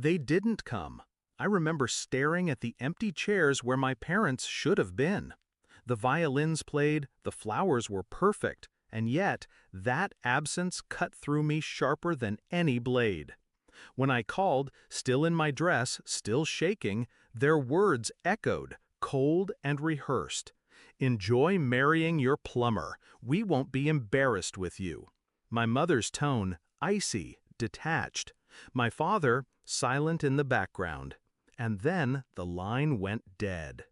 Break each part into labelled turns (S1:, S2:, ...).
S1: They didn't come. I remember staring at the empty chairs where my parents should have been. The violins played, the flowers were perfect, and yet that absence cut through me sharper than any blade. When I called, still in my dress, still shaking, their words echoed, cold and rehearsed. "Enjoy marrying your plumber. We won't be embarrassed with you." My mother's tone, icy, detached. My father, silent in the background. And then the line went dead.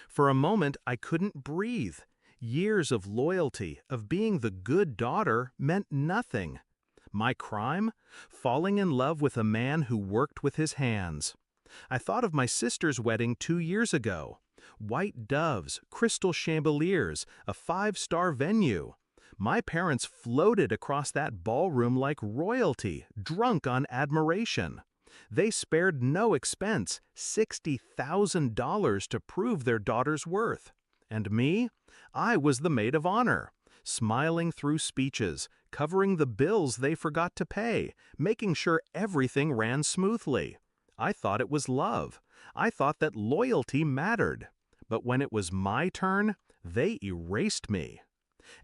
S1: For a moment I couldn't breathe. Years of loyalty, of being the good daughter, meant nothing. My crime? Falling in love with a man who worked with his hands. I thought of my sister's wedding 2 years ago. White doves, crystal chandeliers, a five-star venue. My parents floated across that ballroom like royalty, drunk on admiration. They spared no expense, $60,000 to prove their daughter's worth. And me? I was the maid of honor, smiling through speeches, covering the bills they forgot to pay, making sure everything ran smoothly. I thought it was love. I thought that loyalty mattered. But when it was my turn, they erased me.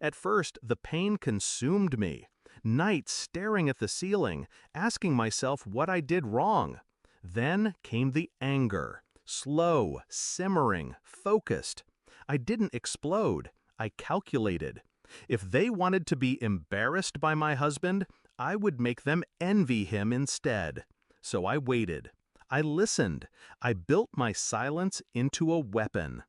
S1: At first, the pain consumed me. Nights staring at the ceiling, asking myself what I did wrong. Then came the anger. Slow, simmering, focused. I didn't explode. I calculated. If they wanted to be embarrassed by my husband, I would make them envy him instead. So I waited. I listened. I built my silence into a weapon.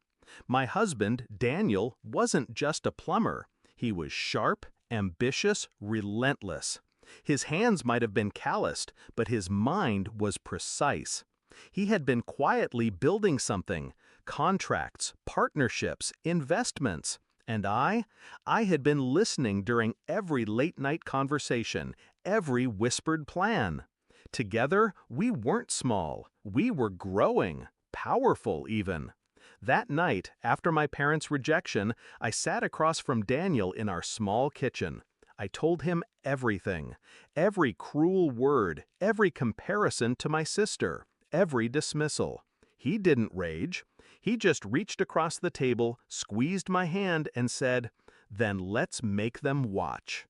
S1: My husband, Daniel, wasn't just a plumber. He was sharp, ambitious, relentless. His hands might have been calloused, but his mind was precise. He had been quietly building something: contracts, partnerships, investments. And I had been listening during every late-night conversation, every whispered plan. Together, we weren't small. We were growing, powerful even. That night, after my parents' rejection, I sat across from Daniel in our small kitchen. I told him everything, every cruel word, every comparison to my sister, every dismissal. He didn't rage. He just reached across the table, squeezed my hand, and said, "Then let's make them watch."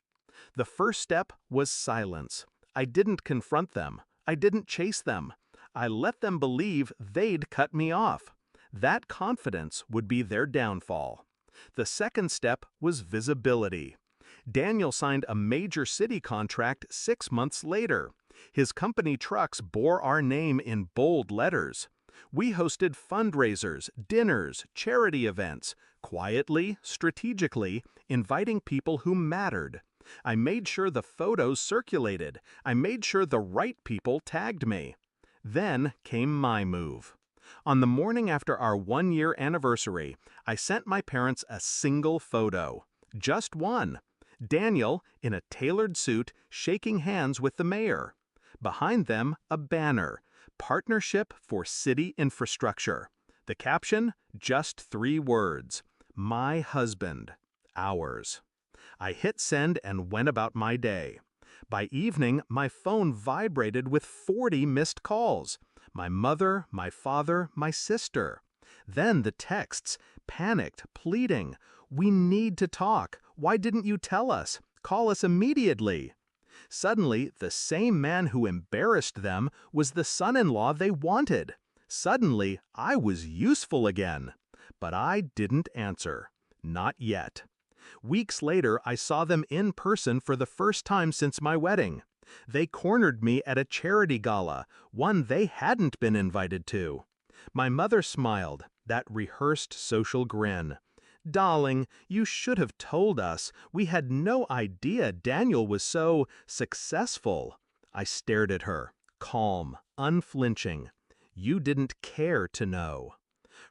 S1: The first step was silence. I didn't confront them. I didn't chase them. I let them believe they'd cut me off. That confidence would be their downfall. The second step was visibility. Daniel signed a major city contract 6 months later. His company trucks bore our name in bold letters. We hosted fundraisers, dinners, charity events, quietly, strategically, inviting people who mattered. I made sure the photos circulated. I made sure the right people tagged me. Then came my move. On the morning after our 1-year anniversary, I sent my parents a single photo. Just one. Daniel, in a tailored suit, shaking hands with the mayor. Behind them, a banner: Partnership for City Infrastructure. The caption, just 3 words: My husband, ours. I hit send and went about my day. By evening, my phone vibrated with 40 missed calls. My mother, my father, my sister. Then the texts, panicked, pleading: "We need to talk. Why didn't you tell us? Call us immediately." Suddenly, the same man who embarrassed them was the son-in-law they wanted. Suddenly, I was useful again. But I didn't answer. Not yet. Weeks later, I saw them in person for the first time since my wedding. They cornered me at a charity gala, one they hadn't been invited to. My mother smiled, that rehearsed social grin. "Darling, you should have told us. We had no idea Daniel was so successful." I stared at her, calm, unflinching. "You didn't care to know."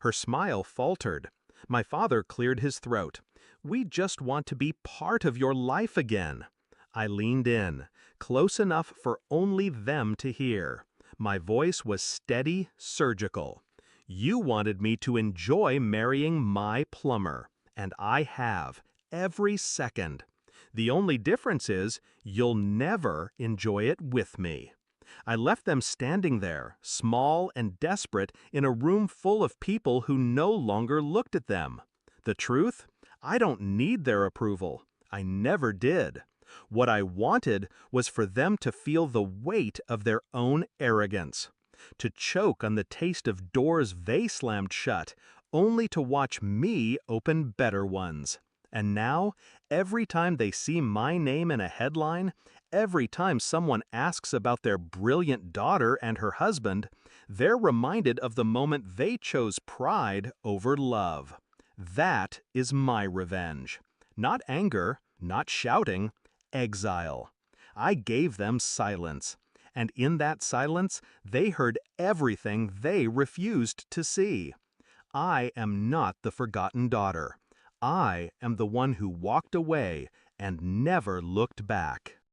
S1: Her smile faltered. My father cleared his throat. "We just want to be part of your life again." I leaned in, close enough for only them to hear. My voice was steady, surgical. "You wanted me to enjoy marrying my plumber, and I have, every second. The only difference is you'll never enjoy it with me." I left them standing there, small and desperate, in a room full of people who no longer looked at them. The truth? I don't need their approval. I never did. What I wanted was for them to feel the weight of their own arrogance, to choke on the taste of doors they slammed shut, only to watch me open better ones. And now, every time they see my name in a headline, every time someone asks about their brilliant daughter and her husband, they're reminded of the moment they chose pride over love. That is my revenge. Not anger, not shouting, exile. I gave them silence, and in that silence, they heard everything they refused to see. I am not the forgotten daughter. I am the one who walked away and never looked back.